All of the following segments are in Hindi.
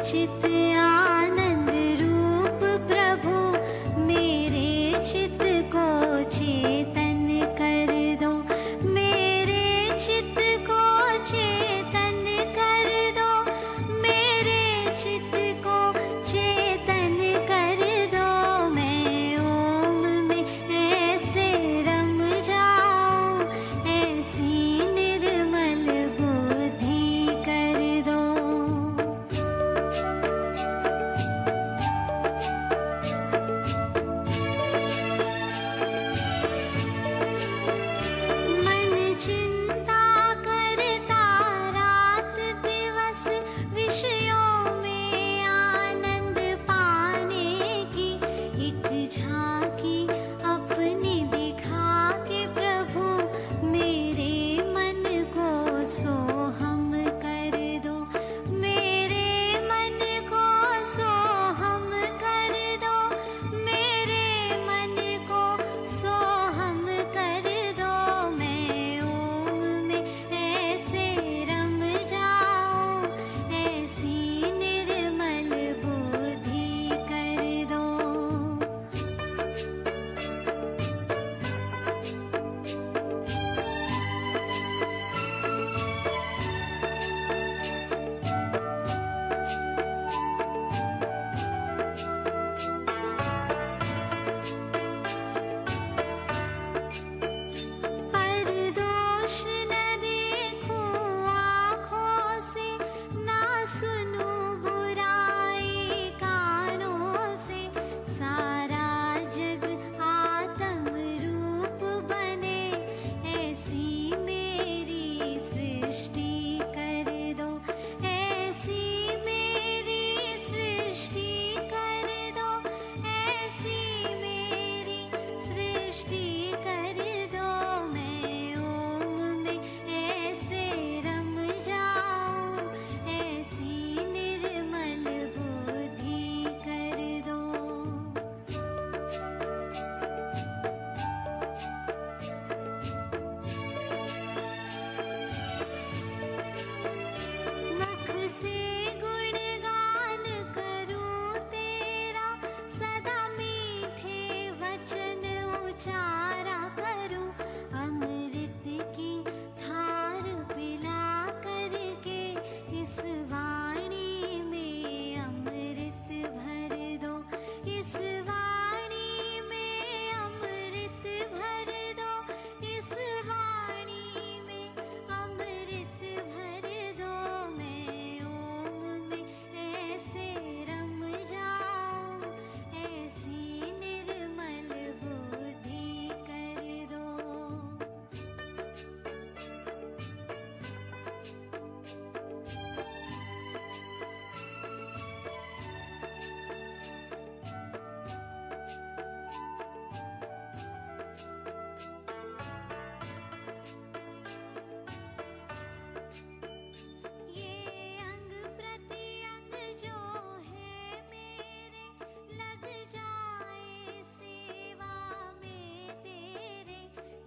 चित आनंद रूप प्रभु, मेरे चित को चेतन कर दो, मेरे चित को चेतन कर दो, मेरे चित को चेतन कर दो। मैं ओम में ऐसे रम जाऊं, ऐसी निर्मल बुद्धि कर दो। मन चिंता करता रात दिवस, विषयों में आनंद पाने की, एक झांकी अपनी दिखा के प्रभु, मेरे मन को सोहम कर दो, मेरे मन को सोहम कर दो, मेरे मन को सोहम कर दो। मैं ओम में ऐसे रम जाऊं, ऐसी निर्मल बुद्धि कर दो। परदोष न देखूं आँखों से, ना सुनूं बुराई कानों से, सारा जग आत्म रूप बने, ऐसी मेरी सृष्टि कर दो, ऐसी मेरी सृष्टि कर दो, ऐसी मेरी सृष्टि कर दो। मैं ओम में ऐसे रम जाऊं, ऐसी निर्मल बुद्धि कर दो। मुख से गुणगान करूं तेरा, सदा मीठे वचन उचारा करूं, अमृत की धार पिला करके, इस वाणी में अमृत भर दो, इस वाणी में अमृत भर दो, इस वाणी में अमृत भर दो। मैं ओम में ऐसे रम जाऊं, ऐसी निर्मल बुद्धि कर दो। ये अंग प्रत्यंग जो है मेरे, लग जाए सेवा में तेरे,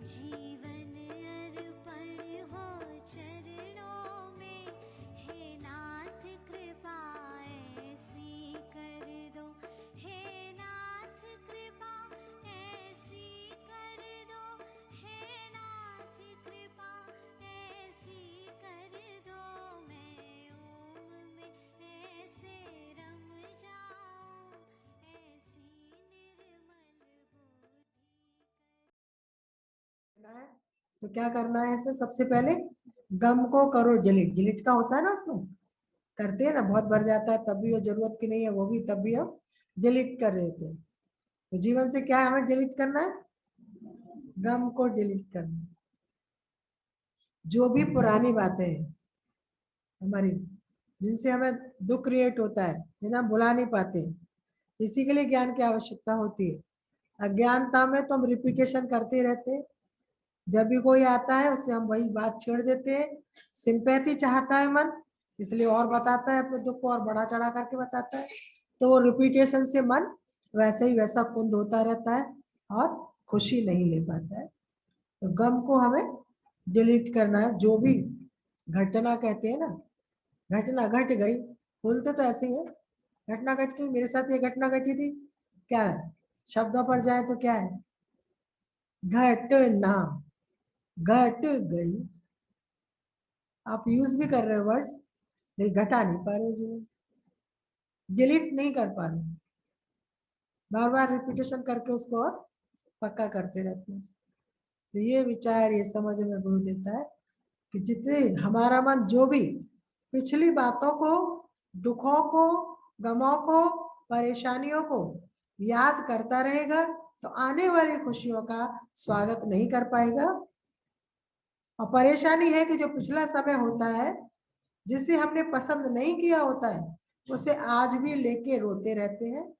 जीवन अर्पण हो चरणों में, हे नाथ कृपा ऐसी कर दो, हे नाथ कृपा ऐसी कर दो, हे नाथ कृपा ऐसी कर दो। मैं ओम में ऐसे रम जाऊं, ऐसी निर्मल बुद्धि। है तो क्या करना है? ऐसे सबसे पहले गम को करो डिलीट। डिलीट का होता है ना, उसमें करते हैं ना, बहुत भर जाता है तब भी वो जरूरत की नहीं है, वो भी तब भी हम डिलीट कर देते हैं। तो जीवन से क्या हमें डिलीट करना है? गम को डिलीट करना है। जो भी पुरानी बातें हैं हमारी, जिनसे हमें दुख क्रिएट होता है, जिन्हें हम भुला नहीं पाते, इसी के लिए ज्ञान की आवश्यकता होती है। अज्ञानता में तो हम रिपीटेशन करते रहते हैं, जब भी कोई आता है उससे हम वही बात छेड़ देते हैं। सिंपैथी चाहता है मन, इसलिए और बताता है, अपने दुख को और बढ़ा चढ़ा करके बताता है, तो वो रिपीटेशन से मन वैसे ही वैसा कुंद होता रहता है और खुशी नहीं ले पाता है। तो गम को हमें डिलीट करना है। जो भी घटना कहते हैं ना, घटना घट गई, बोलते तो ऐसे ही है, घटना घट गई, मेरे साथ ये घटना घटी थी, क्या है, शब्दों पर जाए तो क्या है, घटना घट गई। आप यूज भी कर रहे हो वर्ड्स, लेकिन घटा नहीं पा रहे हो जीवन से, डिलीट नहीं कर पा रहे, बार बार रिपीटेशन करके उसको और पक्का करते रहते हैं। तो ये विचार, ये समझ में गुरु देता है कि जितने हमारा मन जो भी पिछली बातों को, दुखों को, गमों को, परेशानियों को याद करता रहेगा तो आने वाली खुशियों का स्वागत नहीं कर पाएगा। और परेशानी है कि जो पिछला समय होता है, जिसे हमने पसंद नहीं किया होता है, उसे आज भी लेके रोते रहते हैं।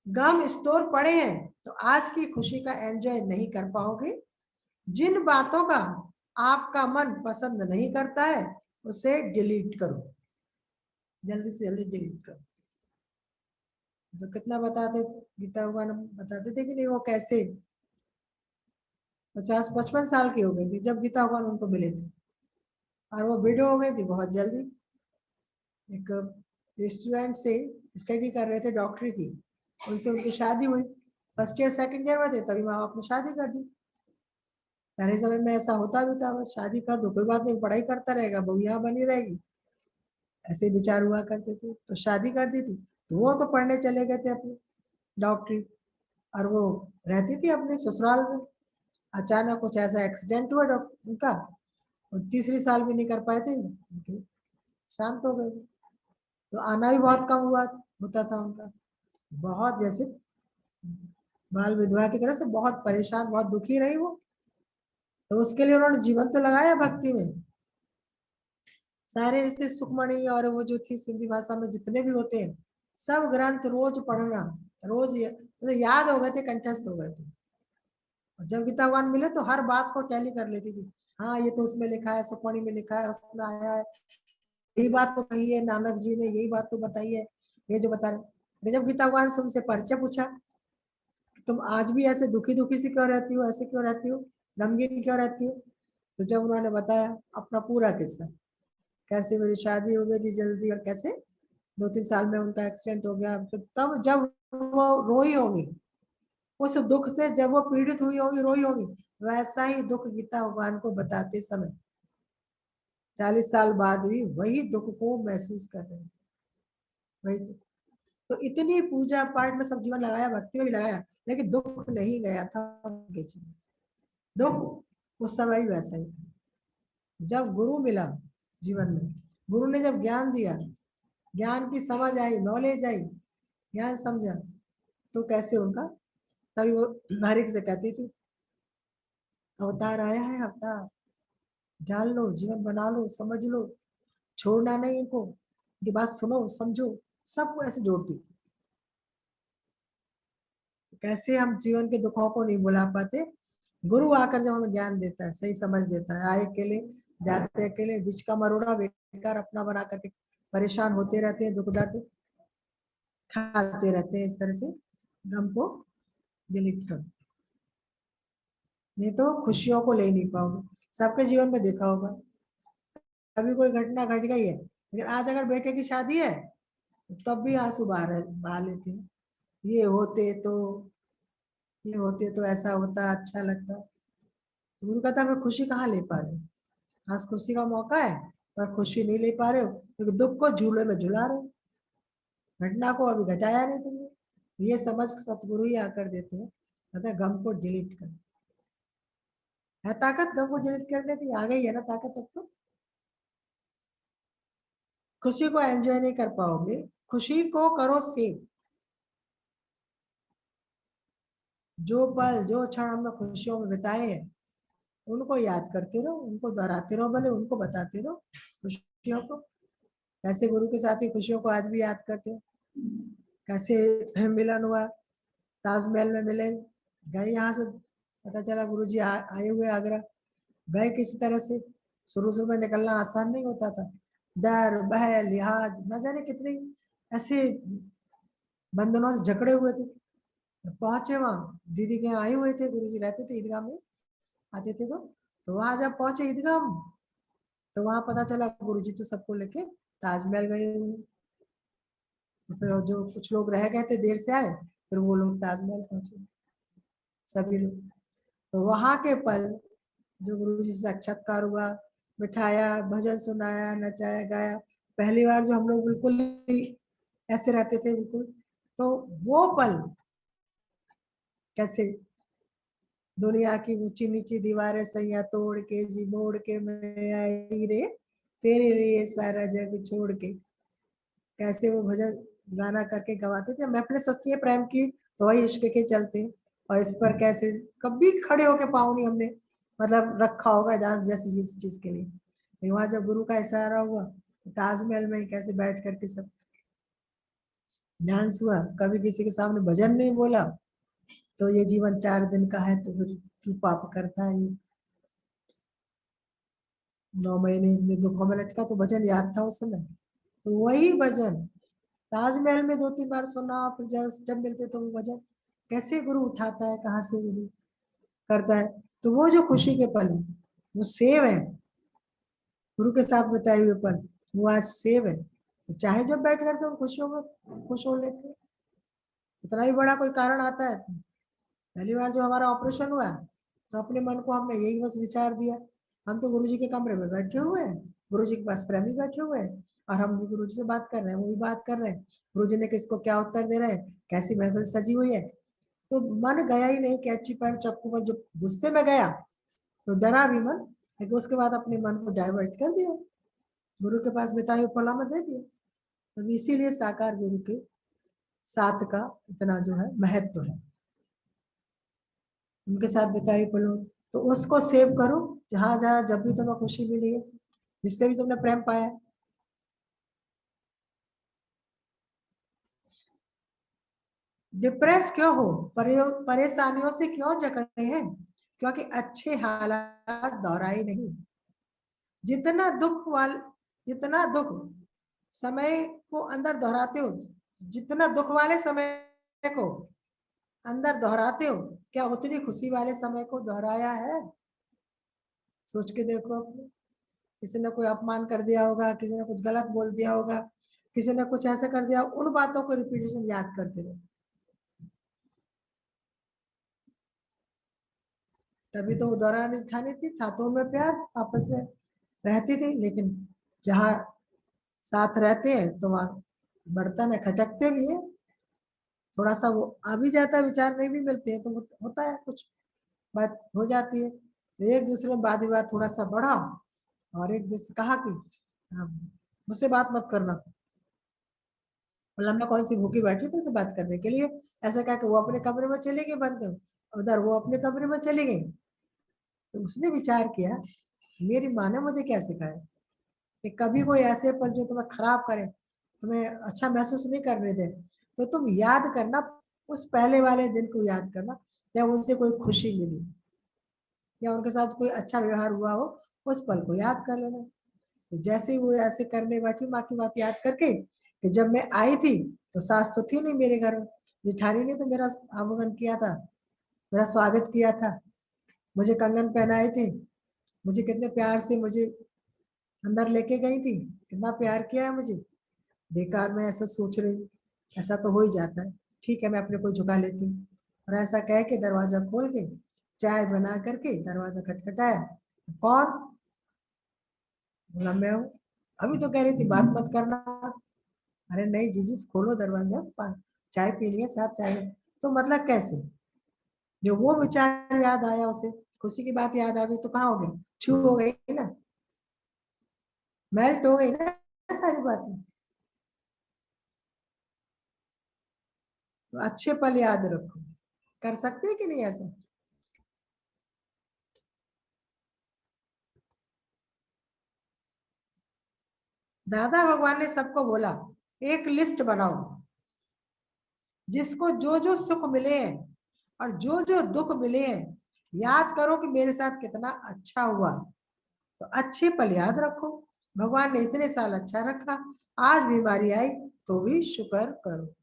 गम स्टोर पड़े हैं तो आज की खुशी का एंजॉय नहीं कर पाओगे। जिन बातों का आपका मन पसंद नहीं करता है उसे डिलीट करो, जल्दी से जल्दी डिलीट करो। तो कितना बताते थे, गीता भगवान बताते थे कि नहीं, वो कैसे 50-55 साल की हो गई थी जब गीता भगवान उनको मिले थे, और वो विडो हो गई थी बहुत जल्दी। एक रेस्टोरेंट से स्टडी कर रहे थे डॉक्टरी की, उनसे उनकी शादी हुई, फर्स्ट ईयर सेकंड ईयर में थे तभी माँ बाप ने शादी कर दी। पहले समय में ऐसा होता भी था, बस शादी कर दो, कोई बात नहीं, पढ़ाई करता रहेगा, बहू यहाँ बनी रहेगी, ऐसे विचार हुआ करते थे। तो शादी कर दी थी, तो वो तो पढ़ने चले गए थे अपनी डॉक्टरी, और वो रहती थी अपने ससुराल में। अचानक कुछ ऐसा एक्सीडेंट हुआ उनका, और तीसरी साल भी नहीं कर पाए थे, शांत हो गए। तो आना भी बहुत कम हुआ होता था उनका, बहुत जैसे बाल विधवा की तरह से बहुत परेशान, बहुत दुखी रही वो। तो उसके लिए उन्होंने जीवन तो लगाया भक्ति में, सारे ऐसे सुखमणि और वो जो थी सिंधी भाषा में जितने भी होते हैं सब ग्रंथ रोज पढ़ना, रोज मतलब याद हो गए थे, कंठस्थ हो गए थे। और जब गीता भगवान मिले तो हर बात को टैली कर लेती थी, हाँ ये तो उसमें लिखा है, सुखमणि में लिखा है, उसमें आया है, यही बात तो कही है नानक जी ने, यही बात तो बताई है, ये जो बता रहे। जब गीता भगवान से उनसे परिचय पूछा, तुम आज भी ऐसे दुखी दुखी सी क्यों रहती हो, ऐसे क्यों रहती हो, गमगीन क्यों रहती हो, तो जब उन्होंने बताया अपना पूरा किस्सा, कैसे मेरी शादी हो गई थी जल्दी और कैसे 2-3 साल में उनका एक्सीडेंट हो गया, तो तब जब वो रोई होगी उस दुख से, जब वो पीड़ित हुई होगी, रोई होगी, वैसा ही दुख गीता भगवान को बताते समय 40 साल बाद भी वही दुख को महसूस कर रहे थे, वही तो इतनी पूजा पाठ में सब जीवन लगाया, भक्ति में भी लगाया, लेकिन दुख नहीं गया था उनके जीवन से। दुख उस समय भी वैसा ही था। जब गुरु मिला जीवन में, गुरु ने जब ज्ञान दिया, ज्ञान की समझ आई, नॉलेज आई, ज्ञान समझा, तो कैसे उनका, तभी वो हर एक से कहती थी अवतार आया है, अवतार जान लो, जीवन बना लो, समझ लो, छोड़ना नहीं इनको, ये बात सुनो समझो, सबको ऐसे जोड़ती थी। कैसे हम जीवन के दुखों को नहीं भुला पाते, गुरु आकर जब हमें ज्ञान देता है, सही समझ देता है, आए अकेले जाते अकेले, बीच का मरोड़ा बेकार अपना बना करके परेशान होते रहते हैं, दुख दर्द खाते रहते हैं, इस तरह से गम को डिलीट कर, नहीं तो खुशियों को ले नहीं पाओगे। सबके जीवन में देखा होगा, अभी कोई घटना घट गई है, लेकिन आज अगर बेटे की शादी है तब भी आंसू बहा लेते हैं, ये होते तो, ये होते तो ऐसा होता, अच्छा लगता। तो गुरु कहता है खुशी कहाँ ले पा रहे हो, आज खुशी का मौका है पर खुशी नहीं ले पा रहे हो, क्योंकि दुख को झूले में झुला रहे हो, घटना को अभी घटाया नहीं तुमने। ये समझ सतगुरु ही आकर देते हैं, कहते हैं गम को डिलीट कर, है ताकत गम को डिलीट करने की, आ गई है ना ताकत अब तो। खुशी को एंजॉय नहीं कर पाओगे, खुशी को करो सेव। जो पल जो क्षण हमने खुशियों में बिताए हैं उनको याद करते रहो, उनको दोहराते रहो, भले उनको बताते रहो खुशियों को। कैसे गुरु के साथ ही खुशियों को आज भी याद करते हो, कैसे मिलन हुआ, ताजमहल में मिले, गए यहाँ से, पता चला गुरु जी आए हुए आगरा, गए किसी तरह से, शुरू शुरू में निकलना आसान नहीं होता था, डर भय लिहाज न जाने कितने ऐसे बंधनों से जकड़े हुए थे। पहुंचे वहां, दीदी के यहाँ आए हुए थे, गुरु जी रहते थे ईदगाह में, आते थे तो वहां जब पहुंचे ईदगाह, तो वहां पता चला गुरुजी तो सबको लेके ताजमहल गए हुए। तो फिर जो कुछ लोग रह गए थे देर से आए, फिर वो लोग ताजमहल पहुंचे सभी लोग। तो वहां के पल जो गुरुजी से साक्षात्कार हुआ, बिठाया, भजन सुनाया, नचाया गाया, पहली बार जो हम लोग बिल्कुल ही ऐसे रहते थे बिल्कुल, तो वो पल कैसे दुनिया की ऊंची नीची दीवारें सैया तोड़ के जी मोड़ के मैं आई रे तेरे लिए सारा जग छोड़ के, कैसे वो भजन गाना करके गवाते थे। मैं अपने सच्ची है प्रेम की तो वही इश्क के चलते, और इस पर कैसे कभी खड़े होके पाँव नहीं हमने मतलब रखा होगा डांस जैसी चीज के लिए। लेकिन वहां जब गुरु का इशारा हुआ, ताजमहल में कैसे बैठ करके सब डांस हुआ, कभी किसी के सामने भजन नहीं बोला, तो ये जीवन 4 दिन का है, तो फिर क्यों पाप करता है ये। 9 महीने में दुखों में लटका, तो भजन याद था उस समय, तो वही भजन ताजमहल में 2-3 बार सुना, फिर जब जब मिलते तो वो भजन कैसे गुरु उठाता है, कहाँ से गुरु करता है। तो वो जो खुशी के पल है वो सेव है, गुरु के साथ बिताए हुए पल वो आज सेव है। तो चाहे जब बैठ करके हम खुशियों में खुश हो लेते हैं। इतना ही बड़ा कोई कारण आता है, पहली बार जो हमारा ऑपरेशन हुआ तो अपने मन को हमने यही बस विचार दिया, हम तो गुरुजी के कमरे में बैठे हुए हैं, गुरुजी के पास प्रेमी बैठे हुए हैं, और हम भी गुरुजी से बात कर रहे हैं, वो भी बात कर रहे हैं, गुरुजी ने किसको क्या उत्तर दे रहे हैं, कैसी महफिल सजी हुई है। तो मन गया ही नहीं कैची पर चक्कू पर, जो गुस्से में गया तो डरा भी मन, लेकिन उसके बाद अपने मन को डाइवर्ट कर दिया, गुरु के पास बिताए हुए पला में दे दिया। तो इसीलिए साकार गुरु के साथ का इतना जो है महत्व है, उनके साथ बिताई पलो, तो उसको सेव करो जहां जहां जब भी तुम्हें खुशी मिली है, जिससे भी तुमने प्रेम पाया। डिप्रेस क्यों हो, परेशानियों से क्यों जकड़े हैं, क्योंकि अच्छे हालात दोहराए नहीं। जितना दुख वाल जितना दुख समय को अंदर दोहराते हो, जितना दुख वाले समय को अंदर दोहराते हो, क्या उतनी खुशी वाले समय को दोहराया है? सोच के देखो अपने, किसी ने कोई अपमान कर दिया होगा, किसी ने कुछ गलत बोल दिया होगा, किसी ने कुछ ऐसा कर दिया, उन बातों को रिपीटेशन याद करते रहो, तभी तो वो दौरान ठानी थी, था तो उनमें प्यार, आपस में रहती थी। लेकिन जहाँ साथ रहते हैं तो वहाँ बर्तन है, खटकते भी है, थोड़ा सा वो आ भी जाता है, विचार नहीं भी मिलते हैं तो होता है, कुछ बात हो जाती है, तो एक दूसरे में वाद विवाद थोड़ा सा बढ़ा, और एक दूसरे कहा कि हाँ, मुझसे बात मत करना, बोला मैं कौन सी भूखी बैठी तुमसे बात करने के लिए, ऐसा कह के वो अपने कमरे में चले गए बंद, उधर वो अपने कमरे में चली गई। तो उसने विचार किया, मेरी माँ ने मुझे क्या सिखाया कि कभी कोई ऐसे पल जो तुम्हें खराब करे, तुम्हें अच्छा महसूस नहीं करने दे, तो तुम याद करना, उस पहले वाले दिन को याद करना, जब उनसे कोई खुशी मिली या उनके साथ कोई अच्छा व्यवहार हुआ हो, उस पल को याद कर लेना। तो जैसे ही वो ऐसे करने बैठी, माँ की बात याद करके, कि जब मैं आई थी तो सास तो थी नहीं मेरे घर में, जेठानी ने तो मेरा आगमन किया था, मेरा स्वागत किया था, मुझे कंगन पहनाए थे, मुझे कितने प्यार से मुझे अंदर लेके गई थी, कितना प्यार किया है मुझे। बेकार में ऐसा सोच रही हूँ, ऐसा तो हो ही जाता है, ठीक है मैं अपने को झुका लेती हूँ। और ऐसा कह के दरवाजा खोल के चाय बना करके दरवाजा खटखटाया, कौन? बोला मैं हूँ। अभी तो कह रही थी बात मत करना, अरे नहीं जीजी खोलो दरवाजा, चाय पी लिया साथ चाय। तो मतलब कैसे, जो वो विचार याद आया उसे, खुशी की बात याद आ गई, तो कहाँ हो गई, छू हो गई ना, मेल्ट हो गई ना सारी बातें। तो अच्छे पल याद रखो, कर सकते हैं कि नहीं ऐसा? दादा भगवान ने सबको बोला, एक लिस्ट बनाओ, जिसको जो जो सुख मिले हैं और जो जो दुख मिले हैं, याद करो कि मेरे साथ कितना अच्छा हुआ, तो अच्छे पल याद रखो, भगवान ने इतने साल अच्छा रखा, आज बीमारी आई तो भी शुक्र करो।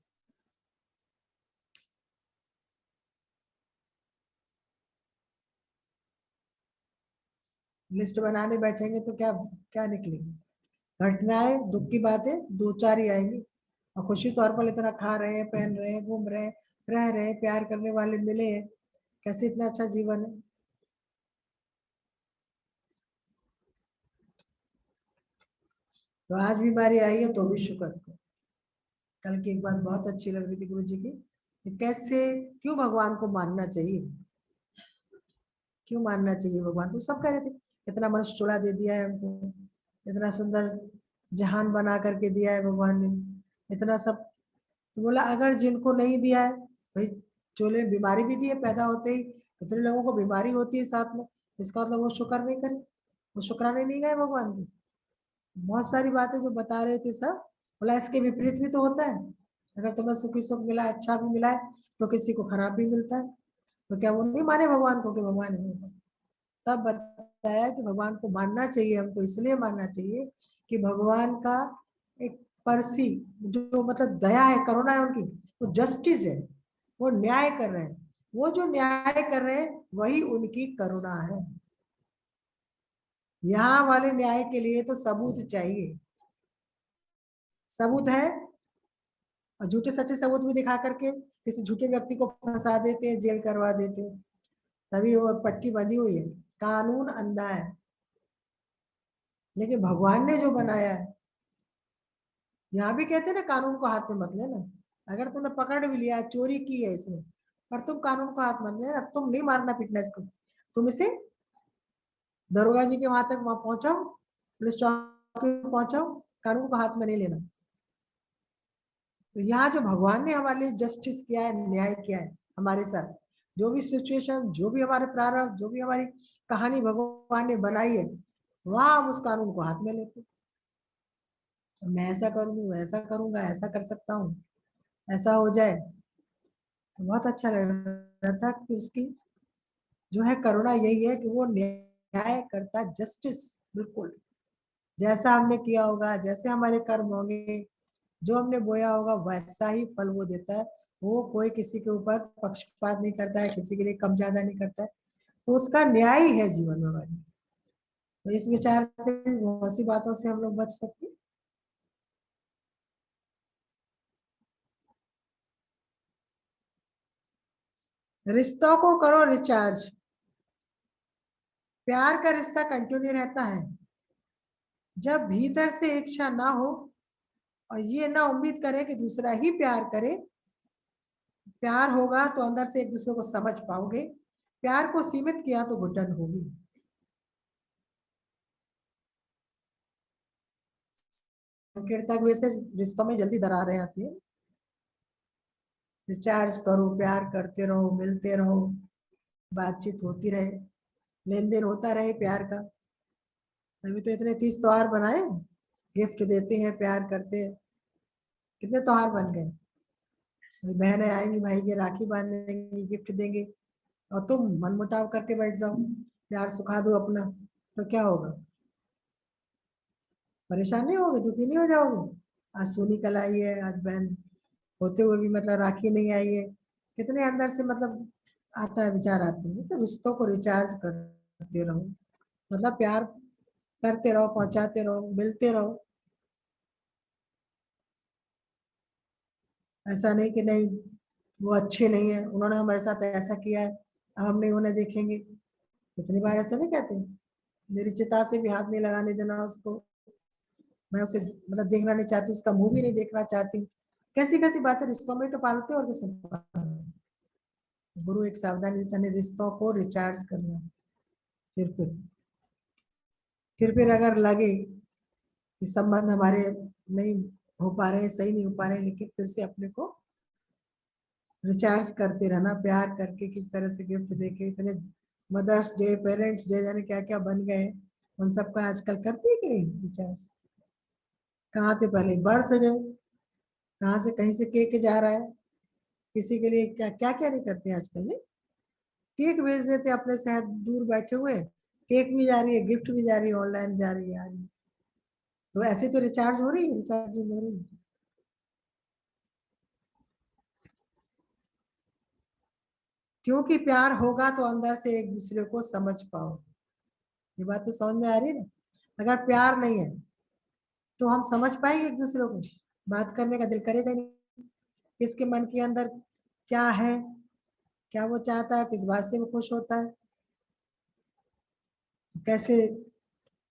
लिस्ट बनाने बैठेंगे तो क्या क्या निकलेगी? घटनाएं, दुख की बातें दो चार ही आएंगी, और खुशी तो हर पल इतना खा रहे हैं, पहन रहे हैं, घूम रहे हैं, रह रहे हैं, प्यार करने वाले मिले हैं, कैसे इतना अच्छा जीवन है। तो आज बीमारी आई है तो भी शुक्र करो। कल की एक बात बहुत अच्छी लग रही थी गुरु जी की, कि कैसे, क्यों भगवान को मानना चाहिए, क्यों मानना चाहिए भगवान को। सब कह रहे थे कितना मनुष्य चोला दे दिया है हमको, इतना सुंदर जहान बना करके दिया है भगवान ने, इतना सब। तो बोला अगर जिनको नहीं दिया है भाई, चोले में बीमारी भी दी है, पैदा होते ही कितने लोगों को बीमारी होती है साथ में, इसका मतलब वो शुक्र नहीं करे, वो शुक्राने नहीं गए भगवान की। बहुत सारी बातें जो बता रहे थे सब, बोला इसके विपरीत भी तो होता है। अगर तुम्हें सुखी सुख मिला है, अच्छा भी मिला है, तो किसी को खराब भी मिलता है। तो क्या वो नहीं माने भगवान को कि भगवान है? तब बताया कि भगवान को मानना चाहिए, हमको इसलिए मानना चाहिए कि भगवान का एक परसी, जो मतलब दया है, करुणा है उनकी, वो जस्टिस है, वो न्याय कर रहे हैं। वो जो न्याय कर रहे हैं वही उनकी करुणा है। यहाँ वाले न्याय के लिए तो सबूत चाहिए। सबूत है, और झूठे सच्चे सबूत भी दिखा करके किसी झूठे व्यक्ति को फंसा देते हैं, जेल करवा देते हैं, तभी वो पट्टी बंधी हुई है। कानून अंधा है, लेकिन भगवान ने जो बनाया है, यहाँ भी कहते हैं ना कानून को हाथ में मत लेना। अगर तुमने पकड़ भी लिया, चोरी की है इसने, पर तुम कानून को हाथ मत लेना, तुम नहीं मारना पीटना इसको, तुम इसे दरोगा जी के वहां तक वहां पहुंचाओ, पुलिस चौकी पहुंचाओ, कानून को हाथ में नहीं लेना। तो यहाँ जो भगवान ने हमारे लिए जस्टिस किया है, न्याय किया है हमारे साथ, जो भी सिचुएशन, जो भी हमारे प्रारब्ध, जो भी हमारी कहानी भगवान ने बनाई है, वहां हम उस कानून को हाथ में लेते हैं। मैं ऐसा करूंगा, ऐसा करूंगा, ऐसा कर सकता हूँ, ऐसा हो जाए। तो बहुत अच्छा लग रहा था कि उसकी जो है करुणा यही है कि वो न्याय करता, जस्टिस, बिल्कुल जैसा हमने किया होगा, जैसे हमारे कर्म होंगे, जो हमने बोया होगा वैसा ही फल वो देता है। वो कोई किसी के ऊपर पक्षपात नहीं करता है, किसी के लिए कम ज्यादा नहीं करता है, तो उसका न्याय ही है जीवन में हमारे। तो इस विचार से, बहुत सी बातों से हम लोग बच सकते हैं। रिश्तों को करो रिचार्ज। प्यार का रिश्ता कंटिन्यू रहता है जब भीतर से इच्छा ना हो, और ये ना उम्मीद करे कि दूसरा ही प्यार करे। प्यार होगा तो अंदर से एक दूसरे को समझ पाओगे, प्यार को सीमित किया तो घुटन होगी। संकीर्णता की वजह से रिश्तों में जल्दी दरारें आती है। रिचार्ज करो, प्यार करते रहो, मिलते रहो, बातचीत होती रहे, लेन देन होता रहे प्यार का। अभी तो इतने 30 त्योहार बनाए, गिफ्ट देते हैं, प्यार करते हैं, कितने त्योहार बन गए। बहनें आएंगी भाई के, राखी बांध देंगी, गिफ्ट देंगे, और तुम मनमुटाव करके बैठ जाओ, प्यार सुखा दो अपना, तो क्या होगा? परेशान नहीं होगे, दुखी नहीं हो जाओगे? आज सोनी कल आई है, आज बहन होते हुए भी मतलब राखी नहीं आई है, कितने अंदर से मतलब आता है, विचार आते हैं। तो रिश्तों को रिचार्ज करते रहो, मतलब प्यार करते रहो, पहुंचाते रहो, मिलते रहो। ऐसा नहीं कि नहीं वो अच्छे नहीं है, उन्होंने हमारे साथ ऐसा किया है, अब हम नहीं उन्हें देखेंगे। कितनी बार ऐसा नहीं कहते, मेरी चिता से भी हाथ नहीं लगाने देना उसको, मैं उसे मतलब देखना नहीं चाहती, उसका मुंह भी नहीं देखना चाहती। कैसी कैसी बातें रिश्तों में तो पालते, और किसमें पालते? गुरु एक सावधानी देता है, रिश्तों को रिचार्ज करना। फिर फिर अगर लगे कि संबंध हमारे नहीं हो पा रहे, सही नहीं हो पा रहे, लेकिन फिर से अपने को रिचार्ज करते रहना, प्यार करके, किस तरह से गिफ्ट देके, इतने मदर्स डे, पेरेंट्स डे, जाने क्या क्या बन गए, उन सबका आजकल करती है कि नहीं रिचार्ज? कहाँ थे पहले? बर्थडे, कहाँ से कहीं से केक जा रहा है, किसी के लिए क्या क्या क्या नहीं करते हैं आजकल में। केक भेज देते अपने शहर दूर बैठे हुए, केक भी जा रही है, गिफ्ट भी जा रही है, ऑनलाइन जा रही है, आ रही है। तो ऐसे तो रिचार्ज हो रही है, रिचार्ज हो रही है। क्योंकि प्यार होगा तो अंदर से एक दूसरे को समझ पाओ। ये बात तो समझ में आ रही है ना। अगर प्यार नहीं है तो हम समझ पाएंगे एक दूसरे को, बात करने का दिल करेगा ही नहीं। किसके मन के अंदर क्या है, क्या वो चाहता है, किस बात से वो खुश होता है। कैसे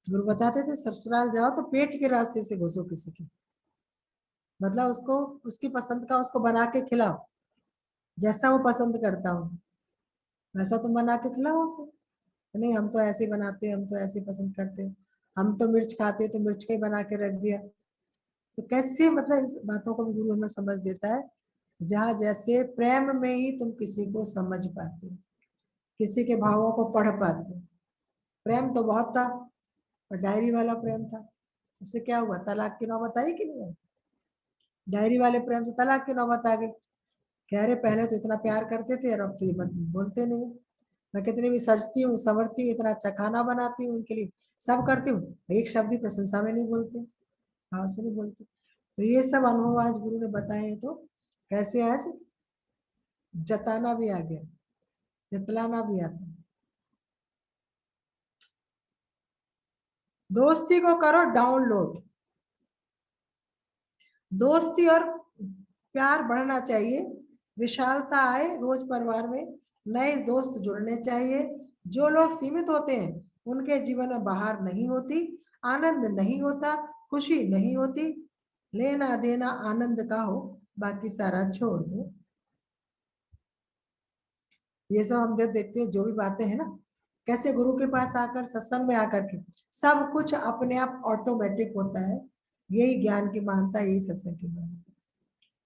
गुरु बताते थे, ससुराल जाओ तो पेट के रास्ते से घुसो किसी के, मतलब उसको उसकी पसंद का उसको बना के खिलाओ, जैसा वो पसंद करता हो वैसा तुम बना के खिलाओ उसे। नहीं हम तो ऐसे ही बनाते हैं, हम तो ऐसे ही पसंद करते हैं, हम तो मिर्च खाते हैं तो मिर्च का ही बना के रख दिया। तो कैसे मतलब इन बातों को भी गुरु हमें समझ देता है, जहाँ जैसे प्रेम में ही तुम किसी को समझ पाते हो, किसी के भावों को पढ़ पाते हो। प्रेम तो बहुत था, और डायरी वाला प्रेम था, उससे क्या हुआ, तलाक की नौबत आई कि नहीं आई? डायरी वाले प्रेम से तलाक की नौबत आ गई। कह रहे पहले तो इतना प्यार करते थे और अब तो ये बोलते नहीं। मैं कितनी भी सजती हूँ संवरती हूँ, इतना अच्छा खाना बनाती हूँ उनके लिए, सब करती हूँ, एक शब्द भी प्रशंसा में नहीं बोलते, हाँ से नहीं बोलते। तो ये सब अनुभव आज गुरु ने बताए हैं, तो कैसे आज जताना भी आ गया, जतलाना भी आता है। दोस्ती को करो डाउनलोड, दोस्ती और प्यार बढ़ना चाहिए, विशालता आए रोज परिवार में, नए दोस्त जुड़ने चाहिए। जो लोग सीमित होते हैं उनके जीवन में बाहर नहीं होती, आनंद नहीं होता, खुशी नहीं होती। लेना देना आनंद का हो, बाकी सारा छोड़ दो। ये सब हम जब देखते हैं जो भी बातें हैं ना, कैसे गुरु के पास आकर सत्संग में आकर के सब कुछ अपने आप ऑटोमेटिक होता है। यही ज्ञान की महानता, यही सत्संग की महानता।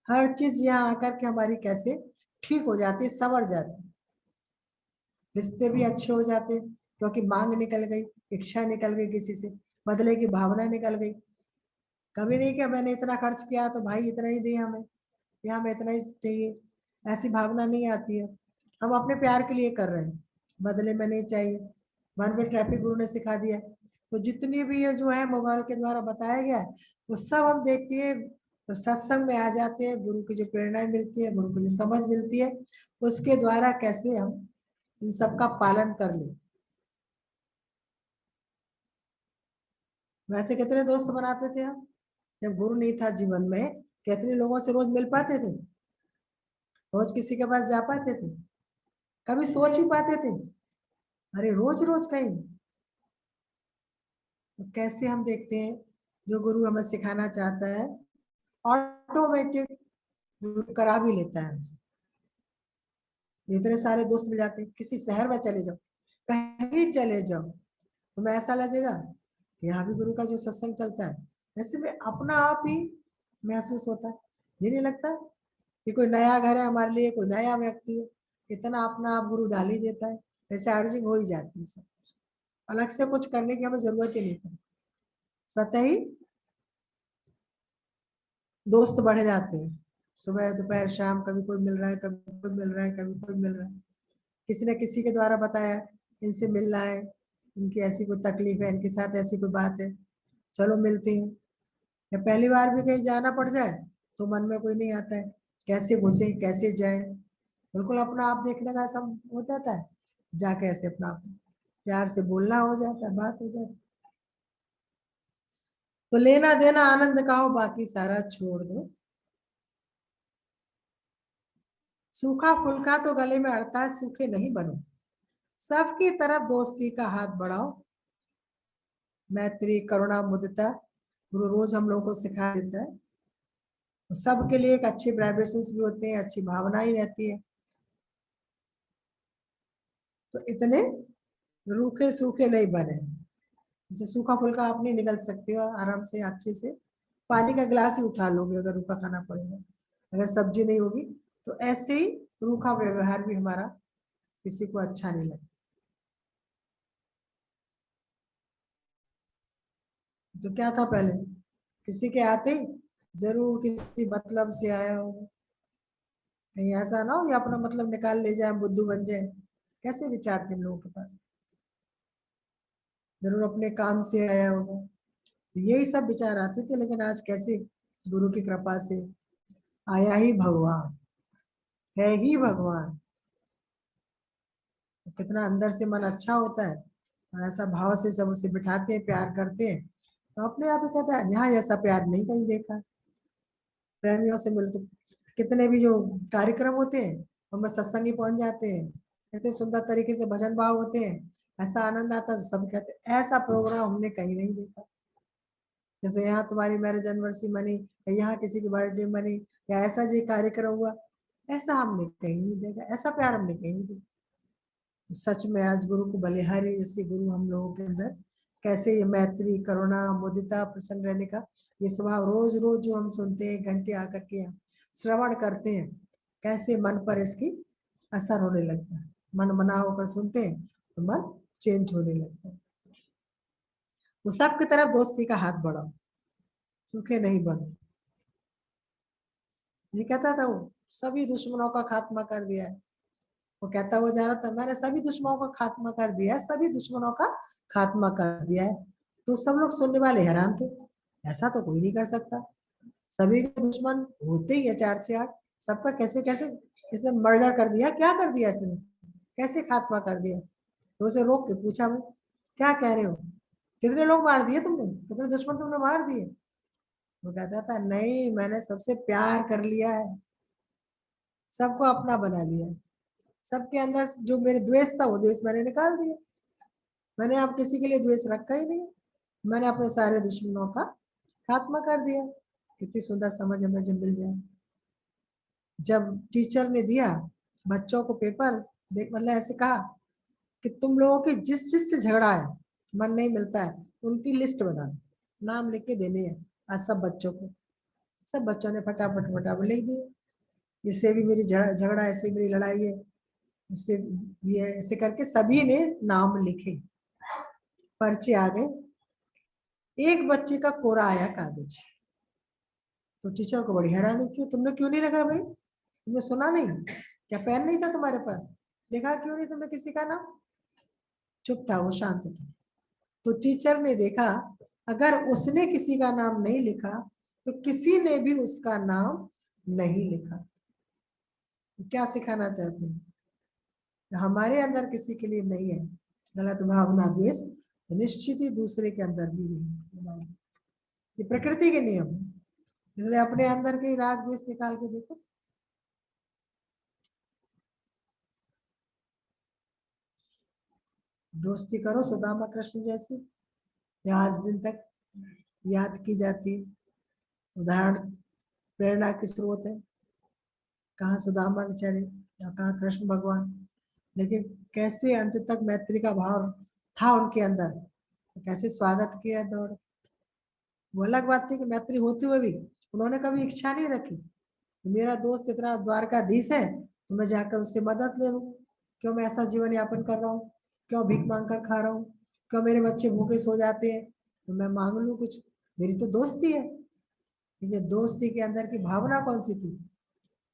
हर चीज यहाँ आकर के हमारी कैसे ठीक हो जाती, संवर जाती, रिश्ते भी अच्छे हो जाते, क्योंकि मांग निकल गई, इच्छा निकल गई, किसी से बदले की भावना निकल गई। कभी नहीं कि मैंने इतना खर्च किया तो भाई इतना ही दे हमें, या हमें इतना ही चाहिए, ऐसी भावना नहीं आती है। हम अपने प्यार के लिए कर रहे हैं, बदले में नहीं चाहिए। वन वे ट्रैफिक गुरु ने सिखा दिया। तो जितनी भी ये जो है मोबाइल के द्वारा बताया गया है वो सब हम देखते हैं, तो सत्संग में आ जाते हैं, गुरु की जो प्रेरणाएं मिलती है, गुरु की जो समझ मिलती है, उसके द्वारा कैसे हम इन सब का पालन कर ले। वैसे कितने दोस्त बनाते थे हम, जब गुरु नहीं था जीवन में, कितने लोगों से रोज मिल पाते थे, रोज किसी के पास जा पाते थे, कभी सोच ही पाते थे, अरे रोज रोज कहीं। तो कैसे हम देखते हैं जो गुरु हमें सिखाना चाहता है ऑटोमेटिक करा भी लेता है हमसे। इतने सारे दोस्त मिल जाते हैं, किसी शहर में चले जाओ, कहीं चले जाओ, तुम्हें ऐसा लगेगा कि यहाँ भी गुरु का जो सत्संग चलता है, वैसे में अपना आप ही महसूस होता है। ये नहीं लगता कि कोई नया घर है हमारे लिए, कोई नया व्यक्ति है, इतना अपना आप गुरु डाल ही देता है, रिचार्जिंग हो ही जाती है सब, अलग से कुछ करने की हमें जरूरत ही नहीं पड़ती, स्वतः ही दोस्त बढ़ जाते हैं। सुबह दोपहर शाम कभी कोई मिल रहा है, कभी कोई मिल रहा है, कभी कोई मिल रहा है, किसी ने किसी के द्वारा बताया इनसे मिलना है, इनकी ऐसी कोई तकलीफ है, इनके साथ ऐसी कोई बात है, चलो मिलते हैं। या पहली बार भी कहीं जाना पड़ जाए तो मन में कोई नहीं आता है, कैसे घुसे कैसे जाए, बिल्कुल अपना आप देखने का सब हो जाता है, जाके ऐसे अपना आप प्यार से बोलना हो जाता है, बात हो जाती है। तो लेना देना आनंद का हो, बाकी सारा छोड़ दो। सूखा फुल्का तो गले में अड़ता है, सूखे नहीं बनो, सबकी तरफ दोस्ती का हाथ बढ़ाओ। मैत्री करुणा मुदिता गुरु रोज हम लोगों को सिखा देता है। तो सबके लिए एक अच्छी वाइब्रेशंस भी होते हैं, अच्छी भावनाएं रहती है। तो इतने रूखे सूखे नहीं बने, जैसे सूखा फुल्का आप नहीं निकल सकते हो आराम से अच्छे से, पानी का गिलास ही उठा लोगे अगर रूखा खाना पड़ेगा, अगर सब्जी नहीं होगी। तो ऐसे ही रूखा व्यवहार भी हमारा किसी को अच्छा नहीं लगता। तो क्या था पहले, किसी के आते ही जरूर किसी मतलब से आया हो, कहीं ऐसा ना हो ये अपना मतलब निकाल ले जाए, बुद्धू बन जाए, कैसे विचार थे इन लोगों के पास, जरूर अपने काम से आया होगा। तो यही सब विचार आते थे, लेकिन आज कैसे गुरु की कृपा से आया ही भगवान, है ही भगवान। कितना अंदर से मन अच्छा होता है, और ऐसा भाव से सब उसे बिठाते हैं, प्यार करते हैं, तो अपने आप ही कहता है यहाँ ऐसा प्यार नहीं कहीं देखा। प्रेमियों से मिलते कितने भी जो कार्यक्रम होते हैं उनमें सत्संगी पहुंच जाते हैं, इतने सुंदर तरीके से भजन भाव होते हैं, ऐसा आनंद आता है, सब कहते हैं ऐसा प्रोग्राम हमने कहीं नहीं देखा। जैसे यहाँ तुम्हारी मैरिज एनिवर्सरी मनी, या यहाँ किसी की बर्थडे मनी, या ऐसा जो कार्यक्रम हुआ, ऐसा हमने कहीं नहीं देखा, ऐसा प्यार हमने कहीं नहीं देखा। सच में आज गुरु को बलिहारी जैसे गुरु हम लोगों के अंदर कैसे ये मैत्री, करुणा, मुदिता, प्रसन्न रहने का ये स्वभाव रोज रोज जो हम सुनते हैं, घंटे आकर के यहाँ श्रवण करते हैं, कैसे मन पर इसकी असर होने लगता है। मन मना होकर सुनते हैं तो मन चेंज होने लगता है। वो सबकी तरफ दोस्ती का हाथ बढ़ाओ, सूखे नहीं बनो। ये कहता था वो सभी दुश्मनों का खात्मा कर दिया है। वो कहता हुआ जा रहा था मैंने सभी दुश्मनों का खात्मा कर दिया है, सभी दुश्मनों का खात्मा कर दिया है। तो सब लोग सुनने वाले हैरान थे, ऐसा तो कोई नहीं कर सकता, सभी के दुश्मन होते ही है 4 से 8, सबका कैसे कैसे इसने मर्डर कर दिया, क्या कर दिया इसने, कैसे खात्मा कर दिया। तो उसे रोक के पूछा मैं क्या कह रहे हो, कितने लोग मार दिए तुमने, कितने दुश्मन तुमने मार दिए। वो कहता था नहीं मैंने सबसे प्यार कर लिया है, सबको अपना बना लिया, सबके अंदर जो मेरे द्वेष था वो द्वेष मैंने निकाल दिया, मैंने अब किसी के लिए द्वेष रखा ही नहीं, मैंने अपने सारे दुश्मनों का खात्मा कर दिया। कितनी सुंदर समझ हमें जब मिल जाए। जब टीचर ने दिया बच्चों को पेपर, देख मतलब ऐसे कहा कि तुम लोगों की जिस जिस से झगड़ा है, मन नहीं मिलता है, उनकी लिस्ट बना, नाम लिख के देने हैं आज सब बच्चों को। सब बच्चों ने फटाफट फटाफट लिख दिए, इससे भी मेरी झगड़ा, ऐसे मेरी लड़ाई है, इससे ये ऐसे करके सभी ने नाम लिखे, पर्चे आ गए। एक बच्चे का कोरा आया कागज, तो टीचर को बड़ी हैरानी, क्यों तुमने क्यों नहीं लिखा भाई, तुमने सुना नहीं क्या, पेन नहीं था तुम्हारे पास, लिखा क्यों नहीं तुमने किसी का नाम। चुप था वो, शांत था। तो टीचर ने देखा अगर उसने किसी का नाम नहीं लिखा तो किसी ने भी उसका नाम नहीं लिखा। क्या सिखाना चाहते हैं, हमारे अंदर किसी के लिए नहीं है गलत भावना, द्वेष, तो निश्चित ही दूसरे के अंदर भी नहीं। ये प्रकृति के नियम है, इसलिए अपने अंदर के राग द्वेष निकाल के देखो। दोस्ती करो सुदामा कृष्ण जैसे, आज दिन तक याद की जाती, उदाहरण प्रेरणा की स्रोत है। कहाँ सुदामा बेचारे और कहाँ कृष्ण भगवान, लेकिन कैसे अंत तक मैत्री का भाव था उनके अंदर, कैसे स्वागत किया दौड़। वो अलग बात थी कि मैत्री होते हुए भी उन्होंने कभी इच्छा नहीं रखी मेरा दोस्त इतना द्वारकाधीश है तो मैं जाकर उससे मदद ले लूं, क्यों मैं ऐसा जीवन यापन कर रहा हूँ, क्यों भीख मांग कर खा रहा हूँ, क्यों मेरे बच्चे भूखे सो जाते हैं तो मैं मांग लूं कुछ, मेरी तो दोस्ती है। लेकिन दोस्ती के अंदर की भावना कौन सी थी,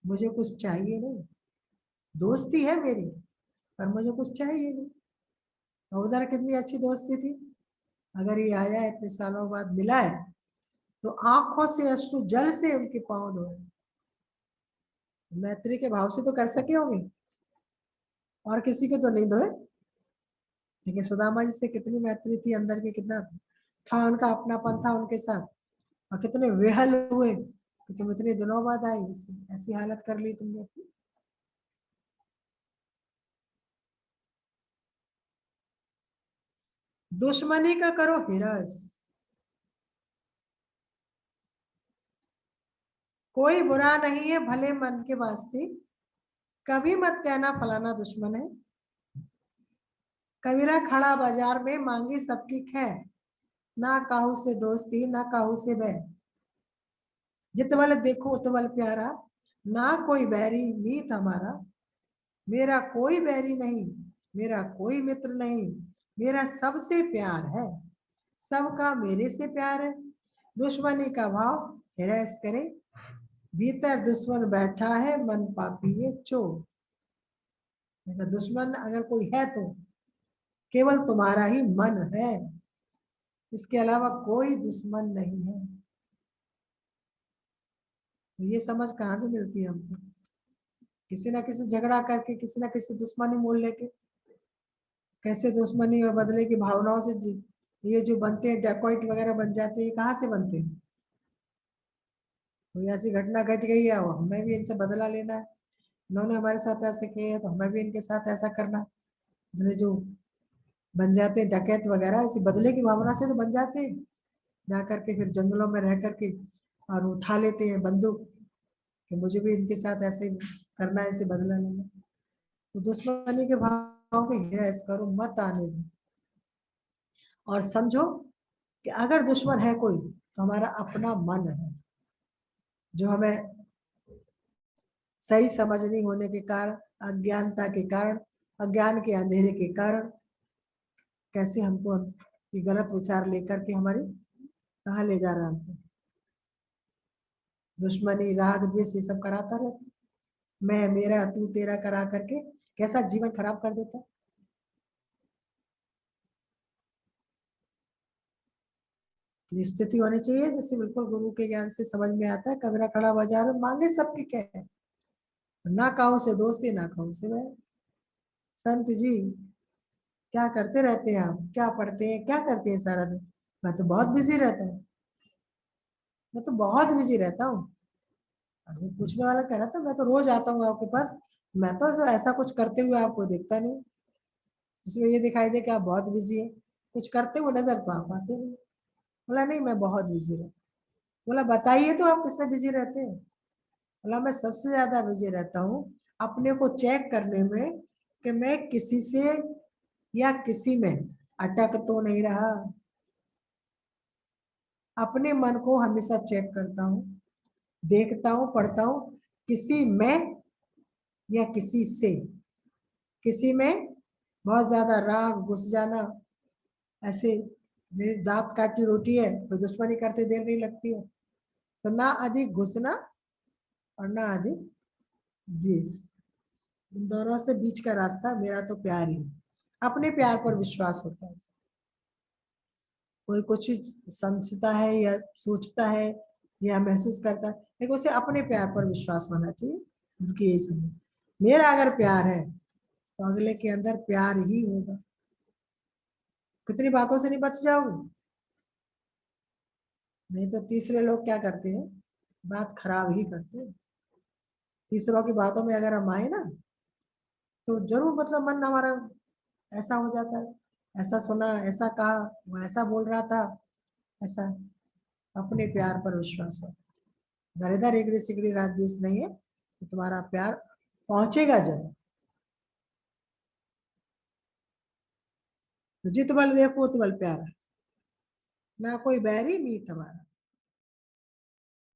मुझे कुछ चाहिए नहीं, दोस्ती है मेरी पर मुझे कुछ चाहिए नहीं। और उधर कितनी अच्छी दोस्ती थी, अगर ये आया इतने सालों बाद मिला है तो आंखों से अश्रु जल से उनके पांव धोए, मैत्री के भाव से तो कर सके होंगे और किसी के तो नहीं धोए। लेकिन सुदामा जी से कितनी मैत्री थी अंदर के, कितना था उनका अपनापन था उनके साथ, और कितने वेहल हुए कि तुम इतने दिनों बाद आई, ऐसी हालत कर ली तुमने अपनी। दुश्मनी का करो हिरस, कोई बुरा नहीं है भले मन के वास्ते, कभी मत कहना फलाना दुश्मन है। कबीरा खड़ा बाजार में मांगी सबकी खैर, ना काहू से दोस्ती ना काहू से बैर, जितवल देखो उतवल प्यारा, ना कोई बैरी मीत हमारा। मेरा कोई बैरी नहीं, मेरा कोई मित्र नहीं, मेरा सबसे प्यार है, सबका मेरे से प्यार है। दुश्मनी का भाव हिरस करे, भीतर दुश्मन बैठा है मन पापी ये चोर। दुश्मन अगर कोई है तो केवल तुम्हारा ही मन है, इसके अलावा कोई दुश्मन नहीं है। तो ये समझ कहाँ से मिलती है हमको, किसी ना किसी झगड़ा करके, किसी ना किसी दुश्मनी मोल लेके, कैसे दुश्मनी और बदले की भावनाओं से ये जो बनते हैं डेकोइट वगैरह बन जाते हैं, ये कहाँ से बनते हैं? कोई ऐसी घटना घट गई है और हमें भी इनसे बदला लेना है, इन्होंने हमारे साथ ऐसे किए तो हमें भी इनके साथ ऐसा करना है। इसलिए जो बन जाते हैं डकैत वगैरह, इसी बदले की भावना से तो बन जाते हैं, जा करके फिर जंगलों में रह करके और उठा लेते हैं बंदूक कि मुझे भी इनके साथ ऐसे करना है, इसे बदला लेना। तो दुश्मनी के भाव को हिरास करो, मत आने दो। और समझो कि अगर दुश्मन है कोई तो हमारा अपना मन है, जो हमें सही समझ नहीं होने के कारण, अज्ञानता के कारण, अज्ञान के अंधेरे के कारण कैसे हमको ये गलत विचार लेकर के हमारी कहाँ ले जा रहा है हमको। दुश्मनी, राग, द्वेष ये सब कराता रहता, मैं मेरा तू तेरा करा करके कैसा जीवन खराब कर देता। ये स्थिति होनी चाहिए जैसे बिल्कुल गुरु के ज्ञान से समझ में आता है, कबरा खड़ा बाजार में मांगे सबके क्या है, ना खाओ से दोस्ती ना खाओ से मैं। संत जी क्या करते रहते हैं आप, क्या पढ़ते हैं, क्या करते हैं सारा दिन? मैं तो बहुत बिजी रहता हूँ, मैं तो बहुत बिजी रहता हूँ। अभी पूछने वाला कह रहा था मैं तो रोज आता हूँ आपके पास, मैं तो ऐसा कुछ करते हुए आपको देखता नहीं, जिसमें ये दिखाई दे कि आप बहुत बिजी है, कुछ करते हुए नजर तो आप आते नहीं। बोला नहीं मैं बहुत बिजी रहता। बोला बताइए तो आप किसमें बिजी रहते हैं? बोला मैं सबसे ज्यादा बिजी रहता हूँ अपने को चेक करने में कि मैं किसी से या किसी में अटक तो नहीं रहा। अपने मन को हमेशा चेक करता हूँ, देखता हूँ, पढ़ता हूँ, किसी में या किसी से, किसी में बहुत ज्यादा राग घुस जाना, ऐसे मेरी दांत काटी रोटी है तो दुश्मनी करते देर नहीं लगती है, तो ना अधिक घुसना और ना अधिक द्वेष, इन दोनों से बीच का रास्ता मेरा तो प्यार ही है। अपने प्यार पर विश्वास होता है, कोई कुछ समझता है या सोचता है या महसूस करता है, लेकिन उसे अपने प्यार पर विश्वास होना चाहिए, उनकी यही समझ, मेरा अगर प्यार है तो अगले के अंदर प्यार ही होगा। कितनी बातों से नहीं बच जाओगे? नहीं तो तीसरे लोग क्या करते हैं, बात खराब ही करते हैं। तीसरों की बातों में अगर हम आए ना तो जरूर मतलब मन हमारा ऐसा हो जाता है, ऐसा सुना, ऐसा कहा, वो ऐसा बोल रहा था, ऐसा। अपने प्यार पर विश्वास है, घर इधर एकड़ी सिकड़ी राग द्वेष नहीं है तो तुम्हारा प्यार पहुंचेगा जरूर। तो जित बल देखो उत बल प्यारा, ना कोई बैरी मीत हमारा।